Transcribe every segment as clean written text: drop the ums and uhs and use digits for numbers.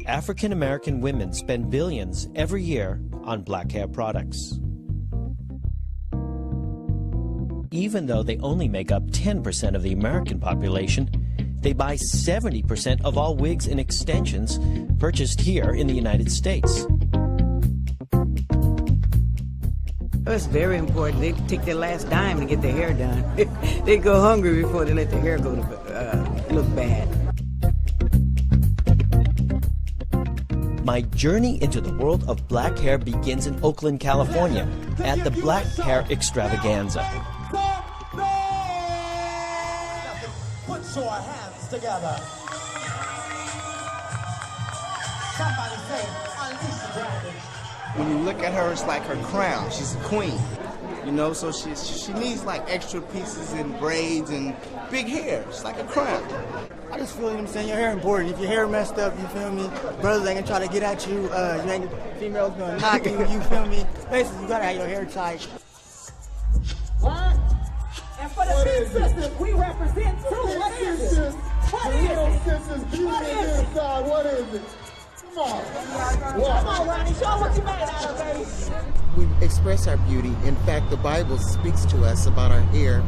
African American women spend billions every year on black hair products. Even though they only make up 10% of the American population, they buy 70% of all wigs and extensions purchased here in the United States. It's very important. They take their last dime to get their hair done. They go hungry before they let their hair go to look bad. My journey into the world of black hair begins in Oakland, California, at the Black Hair Extravaganza. Put your hands together. Somebody say, unleash the dragon. When you look at her, it's like her crown. She's a queen, you know, so she needs like extra pieces and braids and big hair. It's like a crown. I just feel, you know what I'm saying, your hair important. If your hair messed up, you feel me, brothers ain't gonna try to get at you, you ain't, females gonna knock you, you feel me? Basically, you gotta have your hair tight. What? And for the big sisters, we represent too. What is it? What is it? What is it? What is it? Come on. Come on, Ronnie. Show what you made out of, baby. We express our beauty. In fact, the Bible speaks to us about our hair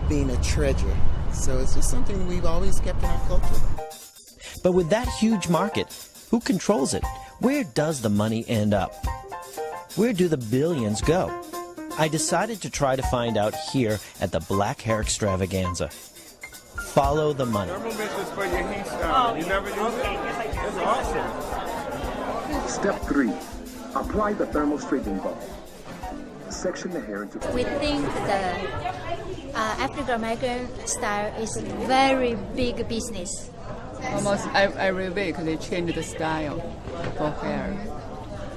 being a treasure. So it's just something we've always kept in our culture. But with that huge market, who controls it? Where does the money end up? Where do the billions go? I decided to try to find out here at the Black Hair Extravaganza. Follow the money. Thermometers for your hairstyle. You never use it? It's awesome. Step 3. Apply the thermal straightening ball. Section the hair into... We think the African American style is a very big business. Almost every week they change the style for hair.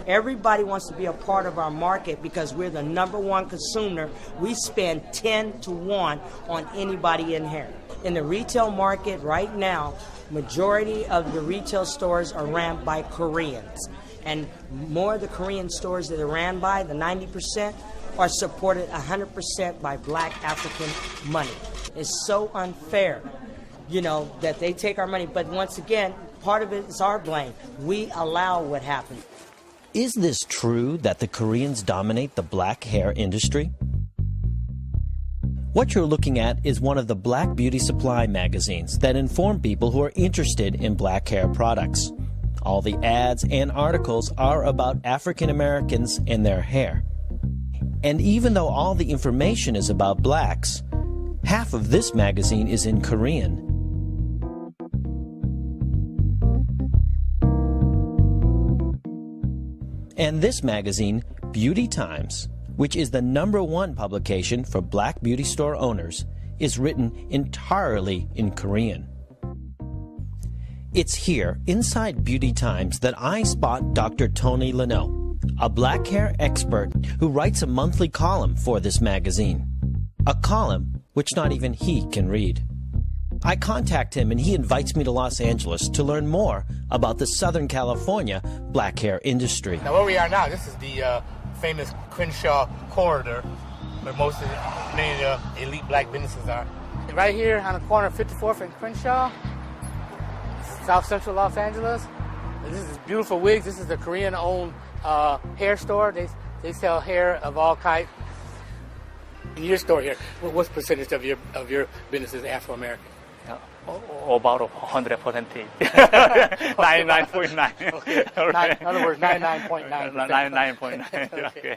Everybody wants to be a part of our market because we're the #1 consumer. We spend 10 to 1 on anybody in hair. In the retail market right now, majority of the retail stores are ran by Koreans. And more of the Korean stores that are ran by, the 90%, are supported 100% by black African money. It's so unfair, you know, that they take our money. But once again, part of it is our blame. We allow what happened. Is this true that the Koreans dominate the black hair industry? What you're looking at is one of the Black Beauty Supply magazines that inform people who are interested in black hair products. All the ads and articles are about African Americans and their hair. And even though all the information is about blacks, half of this magazine is in Korean. And this magazine, Beauty Times, which is the #1 publication for black beauty store owners, is written entirely in Korean. It's here, inside Beauty Times, that I spot Dr. Tony Leno, a black hair expert who writes a monthly column for this magazine. A column which not even he can read. I contact him and he invites me to Los Angeles to learn more about the Southern California black hair industry. Now where we are now, this is the famous Crenshaw corridor where most of the many elite black businesses are. And right here on the corner of 54th and Crenshaw, South Central Los Angeles. This is beautiful wigs. This is the Korean-owned hair store. They sell hair of all kinds. In your store here, what's percentage of your business is Afro-American? About 100%. 99.9. Okay. In other words, 99.9. 99.9. Okay.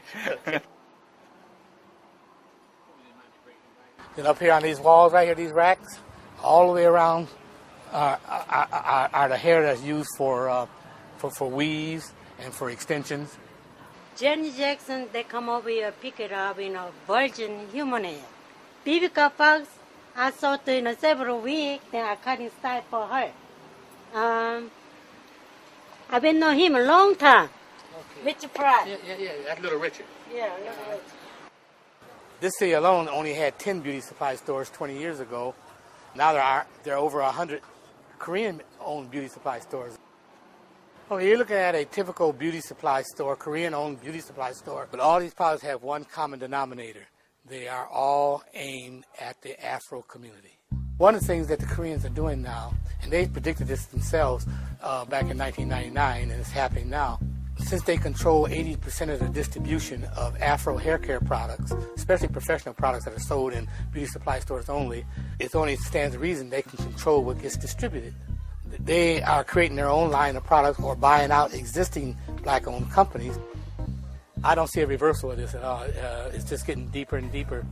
Then up here on these walls, right here, these racks, all the way around are the hair that's used for weaves and for extensions. Janet Jackson, they come over here, pick it up, virgin human hair. Vivica Fox, I saw her in several weeks, then I cut in style for her. I've been knowing him a long time. Okay. Richard Pryor. Yeah, that's Little Richard. Yeah, Little Richard. This city alone only had 10 beauty supply stores 20 years ago. Now there are over 100 Korean-owned beauty supply stores. Oh, you're looking at a typical beauty supply store, Korean-owned beauty supply store. But all these products have one common denominator. They are all aimed at the Afro community. One of the things that the Koreans are doing now, And they predicted this themselves back in 1999, and it's happening now. Since they control 80% of the distribution of Afro hair care products, especially professional products that are sold in beauty supply stores only, it only stands to reason they can control what gets distributed. They are creating their own line of products or buying out existing black-owned companies. I don't see a reversal of this at all. It's just getting deeper and deeper.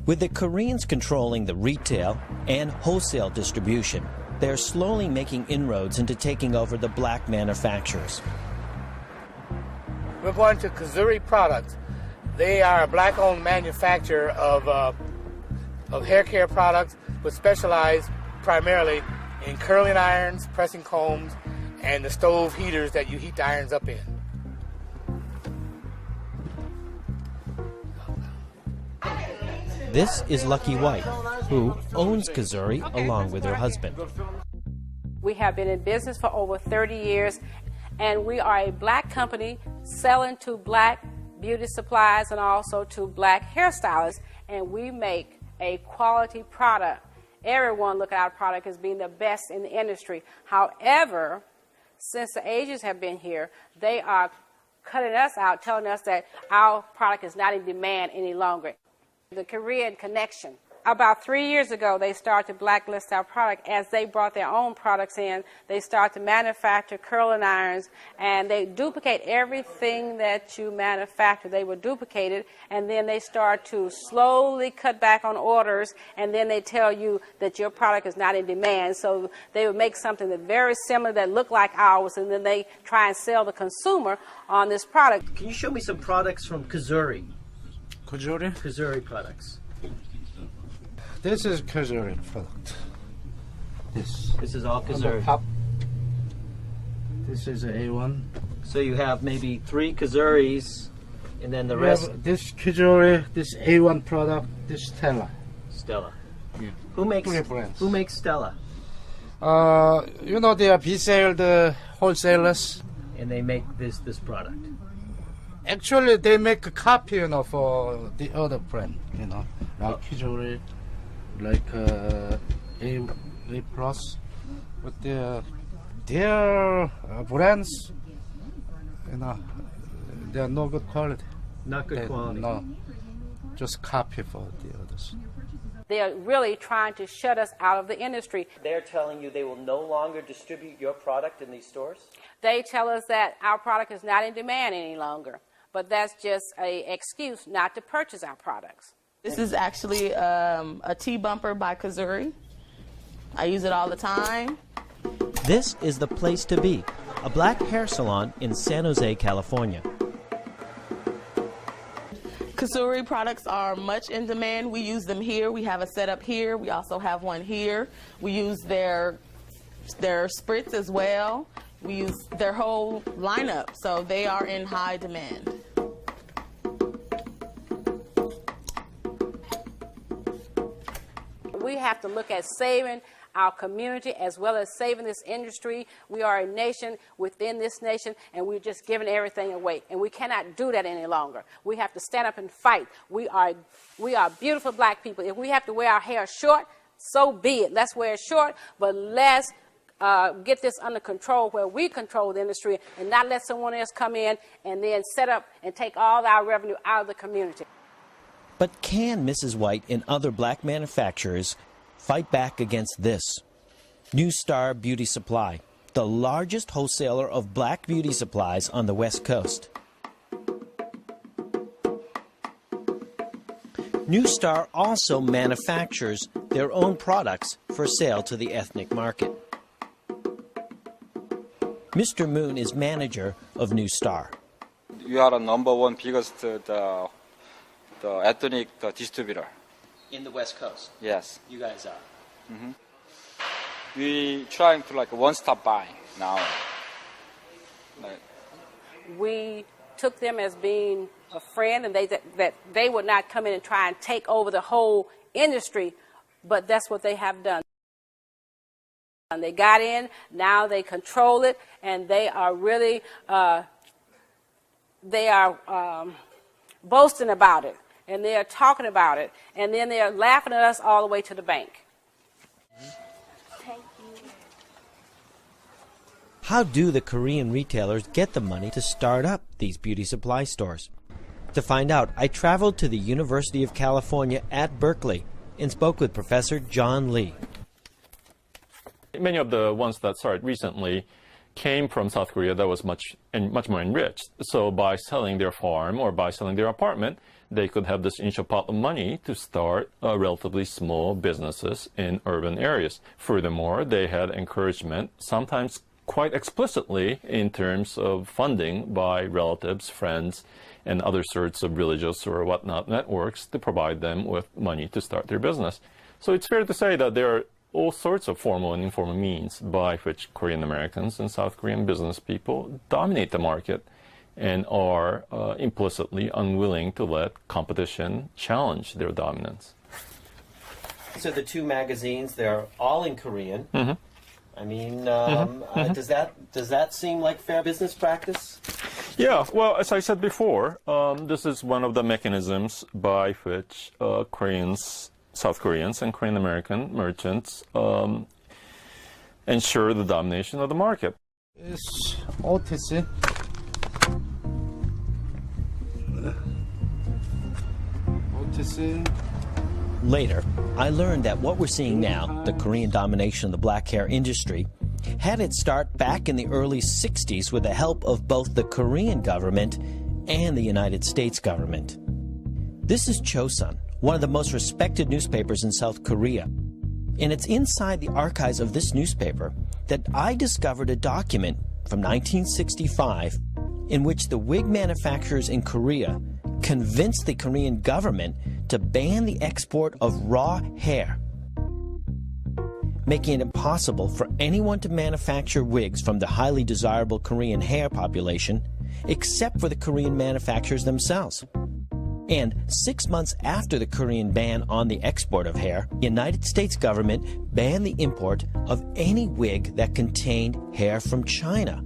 With the Koreans controlling the retail and wholesale distribution, they're slowly making inroads into taking over the black manufacturers. We're going to Kazuri Products. They are a black-owned manufacturer of hair care products, but specialize primarily in curling irons, pressing combs, and the stove heaters that you heat the irons up in. This is Lucky White, who owns Kazuri along with her husband. We have been in business for over 30 years, and we are a black company selling to black beauty supplies and also to black hairstylists, and we make a quality product. Everyone look at our product as being the best in the industry. However, since the Asians have been here, they are cutting us out, telling us that our product is not in demand any longer. The Korean connection. About 3 years ago, they started to blacklist our product. As they brought their own products in, they started to manufacture curling irons, and they duplicate everything that you manufacture. They were duplicated, and then they start to slowly cut back on orders, and then they tell you that your product is not in demand. So they would make something that's very similar that looked like ours, and then they try and sell the consumer on this product. Can you show me some products from Kazuri? Kazuri? Kazuri products. This is Kazuri product. This is all Kazuri. Top. This is an A1. So you have maybe 3 Kazuris, and then the rest. This Kazuri, this A1 product, this Stella. Stella. Yeah. Who makes Stella? You know, they are resale wholesalers. And they make this product. Actually, they make a copy, you know, for the other brand, you know, like Kazuri, like A Plus, but their brands, you know, they are no good quality. Not good quality. No, just copy for the others. They are really trying to shut us out of the industry. They're telling you they will no longer distribute your product in these stores? They tell us that our product is not in demand any longer, but that's just an excuse not to purchase our products. This is actually a T-bumper by Kazuri. I use it all the time. This is the place to be, a black hair salon in San Jose, California. Kazuri products are much in demand. We use them here. We have a setup here. We also have one here. We use their spritz as well. We use their whole lineup, so they are in high demand. We have to look at saving our community as well as saving this industry. We are a nation within this nation, and we're just giving everything away. And we cannot do that any longer. We have to stand up and fight. We are beautiful black people. If we have to wear our hair short, so be it. Let's wear it short, but let's get this under control where we control the industry and not let someone else come in and then set up and take all our revenue out of the community. But can Mrs. White and other black manufacturers fight back against this? New Star Beauty Supply, the largest wholesaler of black beauty supplies on the West Coast. New Star also manufactures their own products for sale to the ethnic market. Mr. Moon is manager of New Star. We are the #1 biggest the ethnic distributor. In the West Coast? Yes. You guys are? Mm-hmm. We trying to like one-stop buying now. We took them as being a friend, and that they would not come in and try and take over the whole industry, but that's what they have done. And they got in, now they control it, and they are really, boasting about it, and they are talking about it, and then they are laughing at us all the way to the bank. How do the Korean retailers get the money to start up these beauty supply stores? To find out, I traveled to the University of California at Berkeley and spoke with Professor John Lee. Many of the ones that started recently came from South Korea that was much more enriched. So by selling their farm or by selling their apartment, they could have this initial pot of money to start relatively small businesses in urban areas. Furthermore, they had encouragement, sometimes quite explicitly in terms of funding by relatives, friends, and other sorts of religious or whatnot networks to provide them with money to start their business. So it's fair to say that there are all sorts of formal and informal means by which Korean Americans and South Korean business people dominate the market and are implicitly unwilling to let competition challenge their dominance. So the two magazines, they're all in Korean. Mm-hmm. I mean, does that seem like fair business practice? Yeah, well, as I said before, this is one of the mechanisms by which South Koreans and Korean American merchants ensure the domination of the market. It's OTC. OTC. Later, I learned that what we're seeing now, the Korean domination of the black hair industry, had its start back in the early 60s with the help of both the Korean government and the United States government. This is Chosun, one of the most respected newspapers in South Korea. And it's inside the archives of this newspaper that I discovered a document from 1965 in which the wig manufacturers in Korea convinced the Korean government to ban the export of raw hair, making it impossible for anyone to manufacture wigs from the highly desirable Korean hair population except for the Korean manufacturers themselves. And 6 months after the Korean ban on the export of hair, the United States government banned the import of any wig that contained hair from China.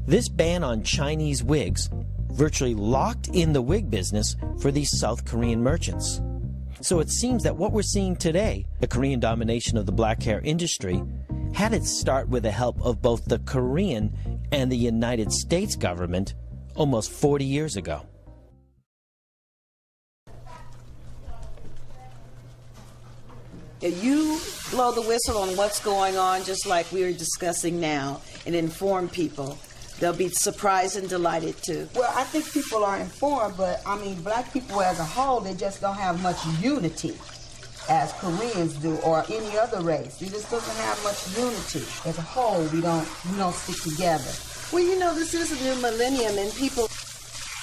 This ban on Chinese wigs virtually locked in the wig business for these South Korean merchants. So it seems that what we're seeing today, the Korean domination of the black hair industry, had its start with the help of both the Korean and the United States government almost 40 years ago. If you blow the whistle on what's going on, just like we are discussing now, and inform people, they'll be surprised and delighted too. Well, I think people are informed, but I mean, black people as a whole, they just don't have much unity as Koreans do, or any other race. It just doesn't have much unity. As a whole, we don't stick together. Well, you know, this is a new millennium, and people,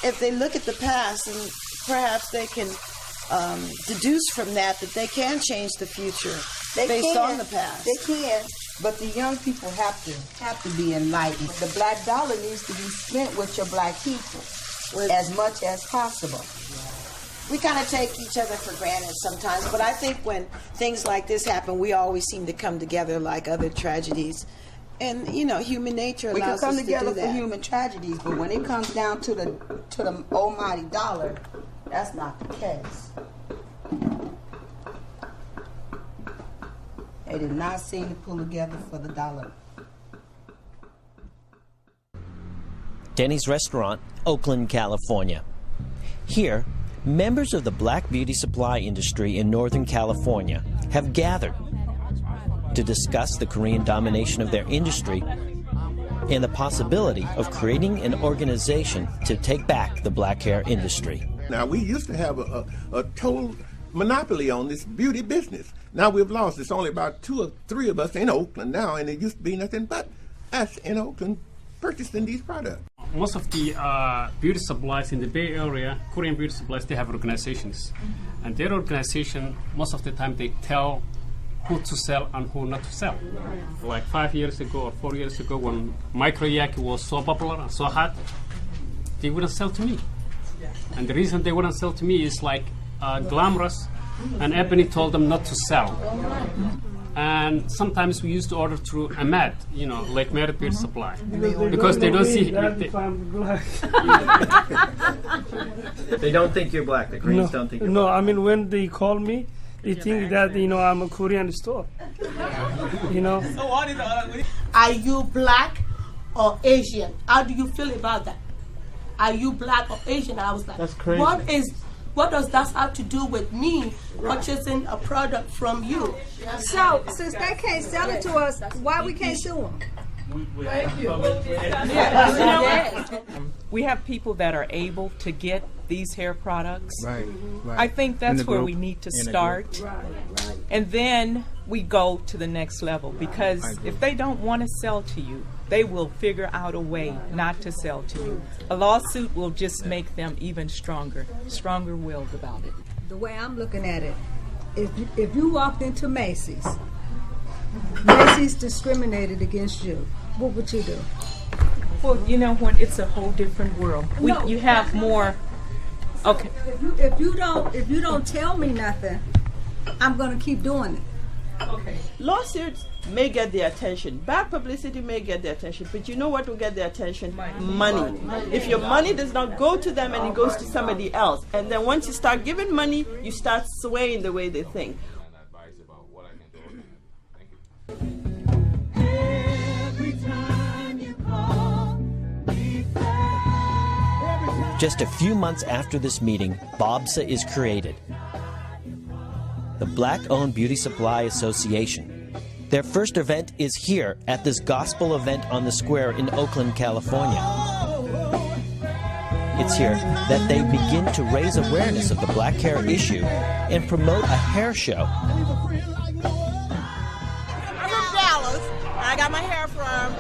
if they look at the past, and perhaps they can deduce from that they can change the future based on the past. They can, but the young people have to be enlightened. The black dollar needs to be spent with your black people as much as possible. We kind of take each other for granted sometimes, but I think when things like this happen, we always seem to come together like other tragedies. And, you know, human nature allows us to do that. We can come together for human tragedies, but when it comes down to the almighty dollar, that's not the case. They did not seem to pull together for the dollar. Denny's Restaurant, Oakland, California. Here, members of the black beauty supply industry in Northern California have gathered to discuss the Korean domination of their industry and the possibility of creating an organization to take back the black hair industry. Now, we used to have a total monopoly on this beauty business. Now we've lost. It's only about 2 or 3 of us in Oakland now, and it used to be nothing but us in Oakland purchasing these products. Most of the beauty supplies in the Bay Area, Korean beauty supplies, they have organizations. And their organization, most of the time, they tell who to sell and who not to sell. Like 5 years ago or 4 years ago, when micro yak was so popular and so hot, they wouldn't sell to me. And the reason they wouldn't sell to me is like glamorous, and Ebony told them not to sell. And sometimes we used to order through Ahmed, Lake Merit Beauty Supply, because they don't see. They don't think you're black. The Koreans don't think you're black. No, I mean, when they call me, they think that, I'm a Korean store. Are you black or Asian? How do you feel about that? Are you black or Asian? I was like, that's crazy. What does that have to do with me purchasing a product from you? So, since they can't sell it to us, why we can't sue them? Thank you. We have people that are able to get these hair products. Right. I think that's where we need to start. And then we go to the next level, because if they don't want to sell to you, they will figure out a way not to sell to you. A lawsuit will just make them even stronger-willed about it. The way I'm looking at it, if you walked into Macy's discriminated against you, what would you do? Well, you know what? It's a whole different world. You have more. Okay. If you don't tell me nothing, I'm gonna keep doing it. Okay. Lawsuits may get their attention. Bad publicity may get their attention, but you know what will get their attention? Money. If your money does not go to them and it goes to somebody else, and then once you start giving money, you start swaying the way they think. Just a few months after this meeting, BOBSA is created, the Black-Owned Beauty Supply Association. Their first event is here at this gospel event on the square in Oakland, California. It's here that they begin to raise awareness of the black hair issue and promote a hair show. I'm from Dallas. I got my hair from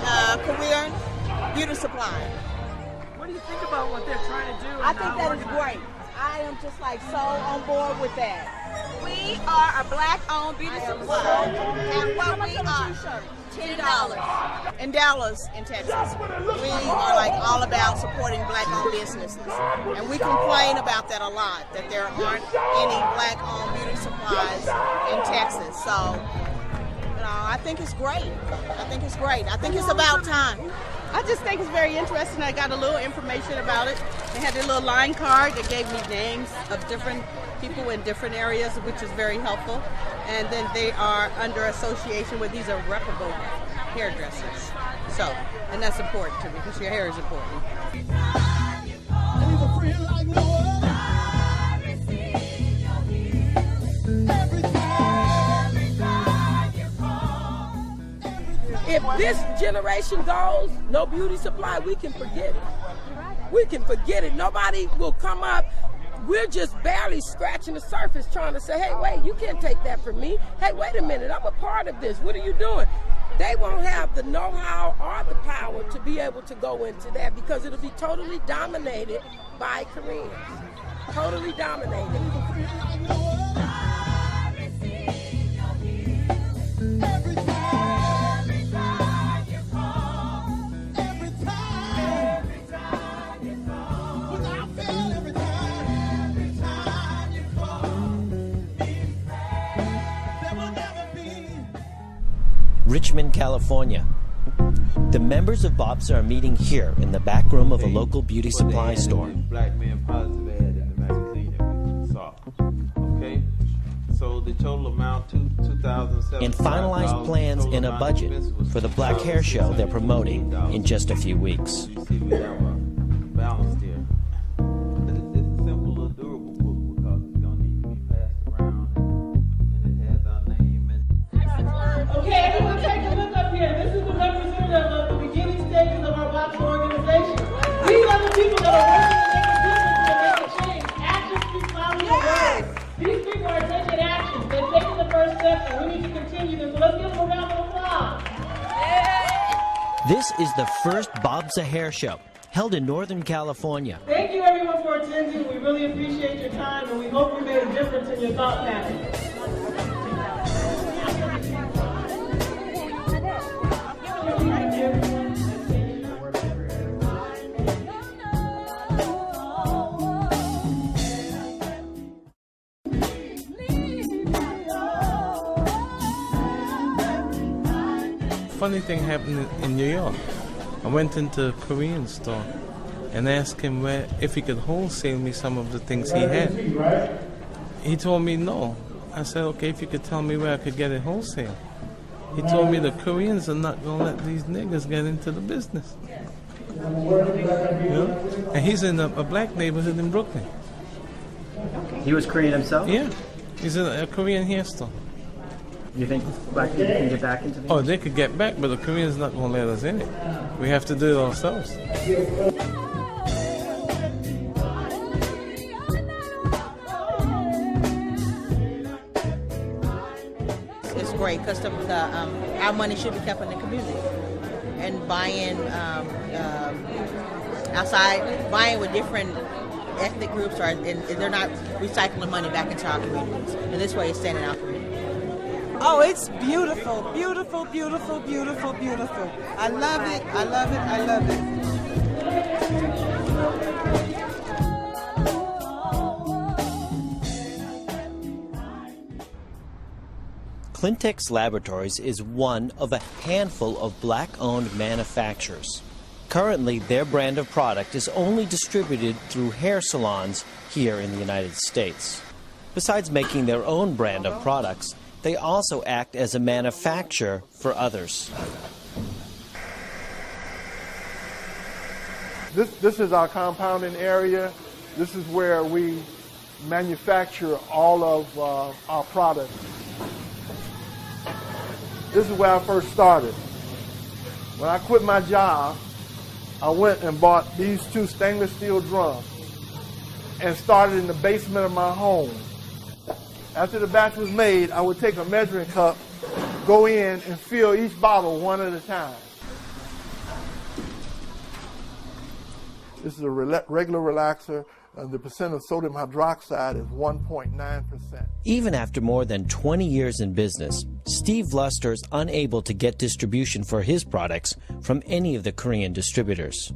Korean Beauty Supply. What do you think about what they're trying to do? I think that is great. I am just so on board with that. We are a black-owned beauty supply, and what we are, $10 in Dallas, in Texas. We are all about supporting black-owned businesses, and we complain about that a lot, that there aren't any black-owned beauty supplies in Texas. So, I think it's great. I think it's about time. I just think it's very interesting. I got a little information about it. They had a little line card that gave me names of different people in different areas, which is very helpful. And then they are under association with these are reputable hairdressers. So, and that's important to me because your hair is important. If this generation goes, no beauty supply, we can forget it. We can forget it. Nobody will come up. We're just barely scratching the surface trying to say, hey, wait, you can't take that from me. Hey, wait a minute, I'm a part of this. What are you doing? They won't have the know-how or the power to be able to go into that because it'll be totally dominated by Koreans. Totally dominated. Richmond, California. The members of BOBSA are meeting here in the back room of a local beauty supply store. Black men positive ad in the magazine that we saw. Okay? So the total amount to $2,700. And finalized plans in a budget for the black hair show they're promoting in just a few weeks. You see, we have a balance there. It's a simple little durable book because it's going to need to be passed around and it has our name and... Okay, everyone take a look up here. This is the representative of the beginning stages of our BOBSA organization. These are the people that are working to make a difference, to make a change. Action speaks louder than words. These people are taking action. They're taking the first step, and we need to continue this. So let's give them a round of applause. This is the first BOBSA hair show, held in Northern California. Thank you, everyone, for attending. We really appreciate your time, and we hope we made a difference in your thought pattern. funny thing happened in New York. I went into a Korean store and asked him if he could wholesale me some of the things he had. He told me no. I said, okay, if you could tell me where I could get it wholesale. He told me the Koreans are not going to let these niggas get into the business. You know? And he's in a black neighborhood in Brooklyn. He was Korean himself? Yeah. He's in a Korean hair store. You think black people can get back into the Oh, they could get back, but the Koreans not going to let us in it. We have to do it ourselves. It's great because our money should be kept in the community. And buying outside, buying with different ethnic groups, and they're not recycling money back into our communities. And this way it's staying in our community. Oh, it's beautiful, beautiful, beautiful, beautiful, beautiful. I love it, I love it, I love it. Clintex Laboratories is one of a handful of black-owned manufacturers. Currently, their brand of product is only distributed through hair salons here in the United States. Besides making their own brand of products, they also act as a manufacturer for others. This is our compounding area. This is where we manufacture all of our products. This is where I first started. When I quit my job, I went and bought these 2 stainless steel drums and started in the basement of my home. After the batch was made, I would take a measuring cup, go in and fill each bottle one at a time. This is a regular relaxer. The percent of sodium hydroxide is 1.9%. Even after more than 20 years in business, Steve Luster is unable to get distribution for his products from any of the Korean distributors.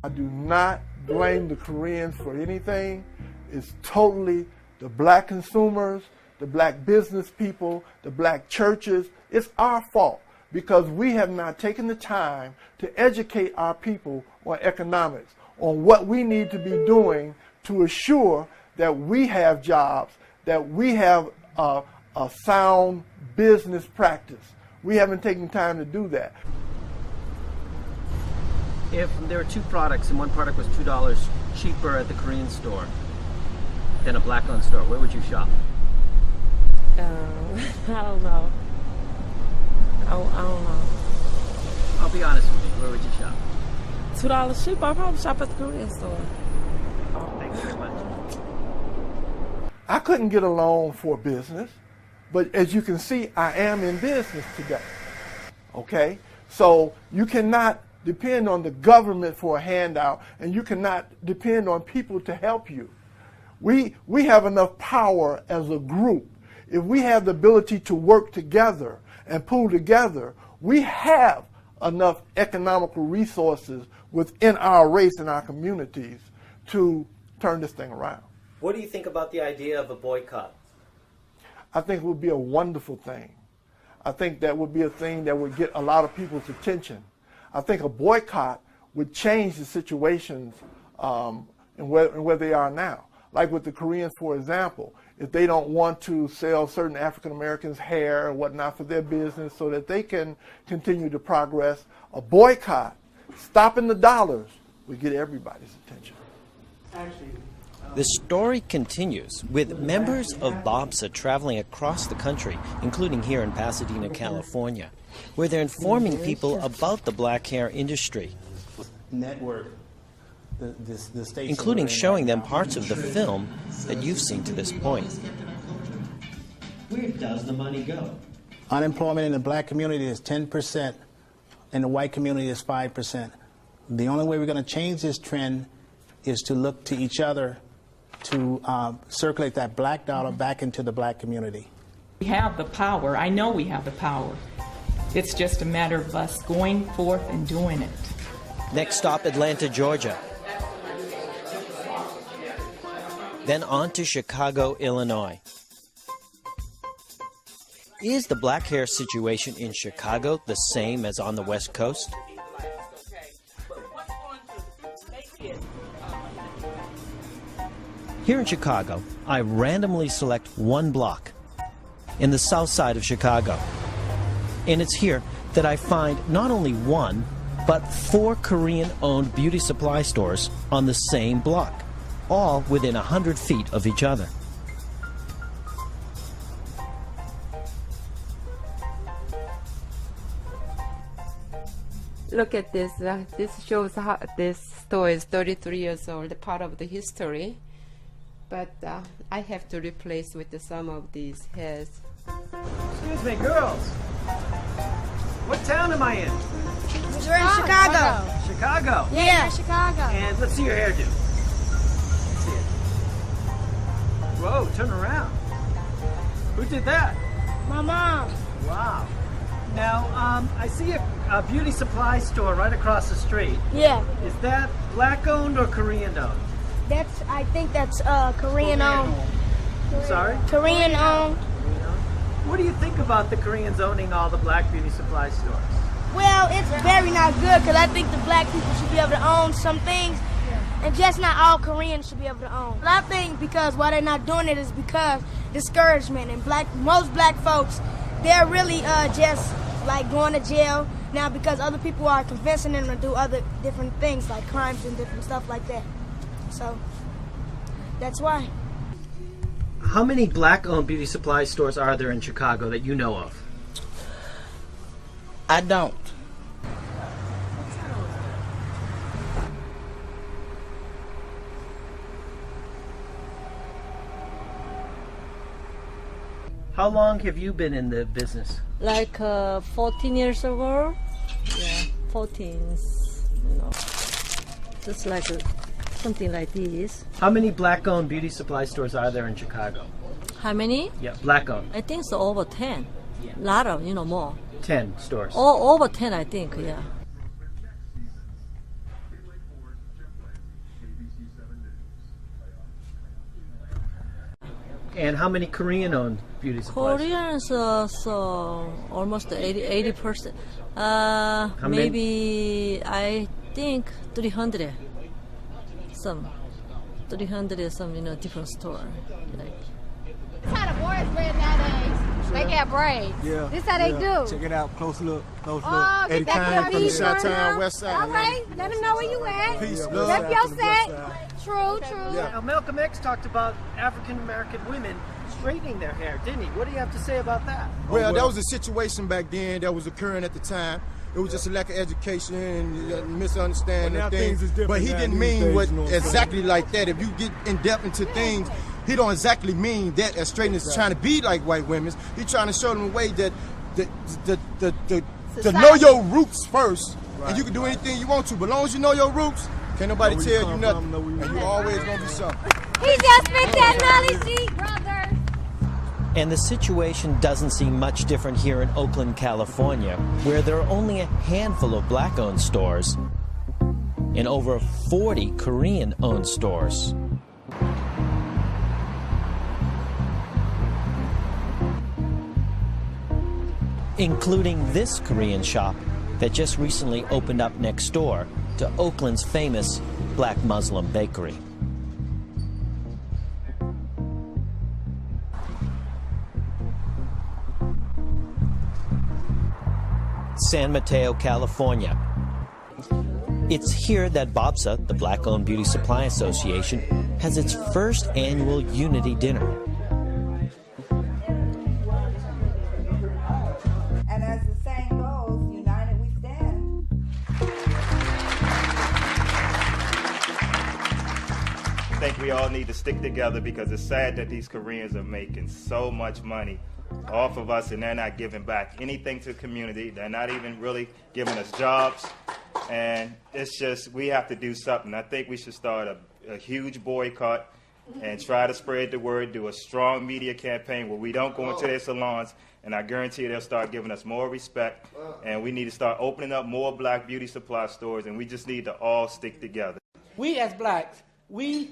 I do not blame the Koreans for anything. It's totally the black consumers, the black business people, the black churches. It's our fault because we have not taken the time to educate our people on economics, on what we need to be doing to assure that we have jobs, that we have a sound business practice. We haven't taken time to do that. If there were 2 products and one product was $2 cheaper at the Korean store than a black-owned store, where would you shop? I don't know. I don't know. I'll be honest with you. Where would you shop? $2 cheaper, I'll probably shop at the Korean store. Thanks very much. I couldn't get a loan for business, but as you can see, I am in business today. Okay? So you cannot depend on the government for a handout, and you cannot depend on people to help you. We have enough power as a group. If we have the ability to work together and pull together, we have enough economical resources within our race and our communities to turn this thing around. What do you think about the idea of a boycott? I think it would be a wonderful thing. I think that would be a thing that would get a lot of people's attention. I think a boycott would change the situations and where they are now. Like with the Koreans, for example, if they don't want to sell certain African Americans hair and whatnot for their business so that they can continue to progress, a boycott, stopping the dollars, would get everybody's attention. The story continues with members of BOBSA traveling across the country, including here in Pasadena, California, where they're informing people about the black hair industry, network, including showing them parts of the film that you've seen to this point. Where does the money go? Unemployment in the black community is 10%, in the white community is 5%. The only way we're going to change this trend is to look to each other to circulate that black dollar back into the black community. We have the power. I know we have the power. It's just a matter of us going forth and doing it. Next stop, Atlanta, Georgia. Then on to Chicago, Illinois. Is the black hair situation in Chicago the same as on the West Coast? Here in Chicago, I randomly select one block in the south side of Chicago. And it's here that I find not only one, but 4 Korean-owned beauty supply stores on the same block, all within 100 feet of each other. Look at this. This shows how this store is 33 years old, part of the history. But I have to replace with some of these hairs. Excuse me, girls. What town am I in? We're in Chicago. Chicago? Yeah, Chicago. And let's see your hairdo. Let's see it. Whoa, turn around. Who did that? My mom. Wow. Now, I see a beauty supply store right across the street. Yeah. Is that black-owned or Korean-owned? I think that's Korean-owned. Sorry? Korean-owned. What do you think about the Koreans owning all the black beauty supply stores? Well, it's very not good because I think the black people should be able to own some things, and just not all Koreans should be able to own. But I think because why they're not doing it is because discouragement, and most black folks, they're really just like going to jail now because other people are convincing them to do other different things like crimes and different stuff like that. So that's why. How many black-owned beauty supply stores are there in Chicago that you know of? I don't. How long have you been in the business? Like 14 years ago. Yeah, 14. Just like something like this. How many black-owned beauty supply stores are there in Chicago? How many? Yeah, black-owned. I think so, over 10. A lot of, more. 10 stores. Oh, over 10, I think, yeah. And how many Korean-owned beauty supplies? Koreans, so almost 80%. Maybe I think 300. Some 300 some different store. That's how the boys wear nowadays. They got braids. Yeah. This how they do. Check it out. Close look. Close look. Oh, Eddie get that Kine from the beat on Chi-Town now. West Side. All right, let them know where you at. Peace, Rep your set. True. Now, Malcolm X talked about African-American women straightening their hair, didn't he? What do you have to say about that? Well, that was a situation back then that was occurring at the time. It was just a lack of education and misunderstanding of things. But he didn't mean what exactly like that. If you get in depth into things, he don't exactly mean that as straight as trying to be like white women. He's trying to show them a way that to know your roots first, and you can do anything you want to. But as long as you know your roots, can't nobody tell you nothing, and you always gonna be something. He just spit that knowledge, G, brother. And the situation doesn't seem much different here in Oakland, California, where there are only a handful of black-owned stores and over 40 Korean-owned stores. Including this Korean shop that just recently opened up next door to Oakland's famous Black Muslim bakery. San Mateo, California. It's here that BOBSA, the Black-Owned Beauty Supply Association, has its first annual Unity Dinner. And as the saying goes, united we stand. I think we all need to stick together because it's sad that these Koreans are making so much money off of us and they're not giving back anything to the community. They're not even really giving us jobs. And it's just, we have to do something. I think we should start a huge boycott and try to spread the word, do a strong media campaign where we don't go into their salons, and I guarantee they'll start giving us more respect. And we need to start opening up more black beauty supply stores, and we just need to all stick together. We as blacks, we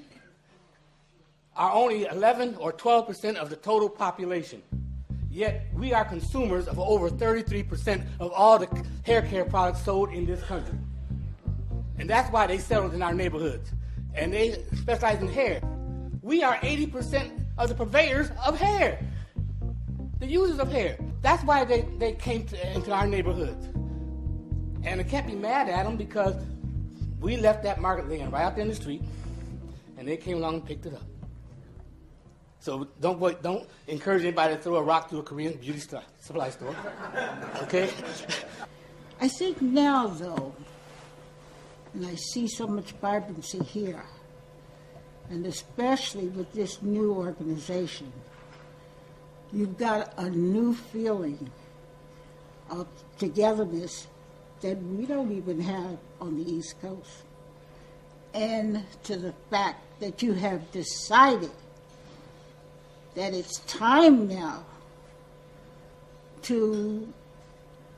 are only 11 or 12% of the total population. Yet we are consumers of over 33% of all the hair care products sold in this country. And that's why they settled in our neighborhoods. And they specialize in hair. We are 80% of the purveyors of hair, the users of hair. That's why they came into our neighborhoods. And I can't be mad at them because we left that market laying right out there in the street, and they came along and picked it up. So don't encourage anybody to throw a rock through a Korean beauty supply store, okay? I think now, though, and I see so much vibrancy here, and especially with this new organization, you've got a new feeling of togetherness that we don't even have on the East Coast. And to the fact that you have decided that it's time now to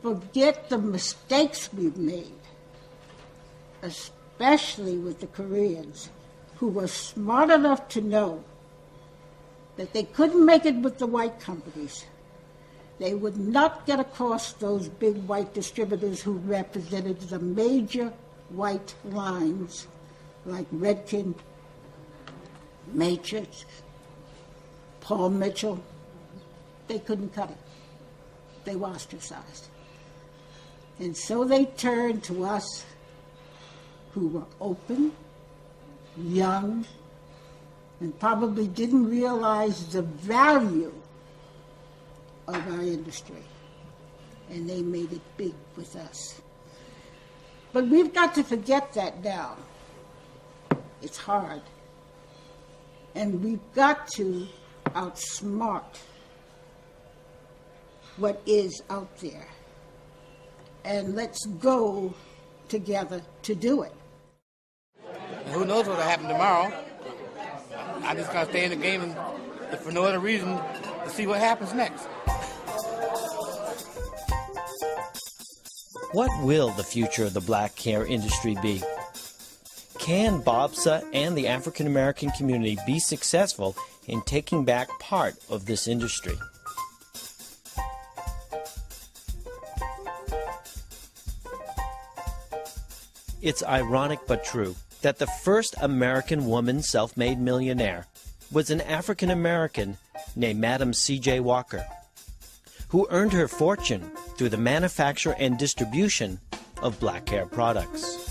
forget the mistakes we've made, especially with the Koreans, who were smart enough to know that they couldn't make it with the white companies. They would not get across those big white distributors who represented the major white lines like Redken, Matrix, Paul Mitchell. They couldn't cut it. They were ostracized. And so they turned to us who were open, young, and probably didn't realize the value of our industry. And they made it big with us. But we've got to forget that now. It's hard. And we've got to outsmart what is out there. And let's go together to do it. Who knows what will happen tomorrow? I'm just going to stay in the game, and if for no other reason, to see what happens next. What will the future of the black hair industry be? Can BOBSA and the African American community be successful in taking back part of this industry? It's ironic but true that the first American woman self-made millionaire was an African American named Madam C.J. Walker, who earned her fortune through the manufacture and distribution of black hair products.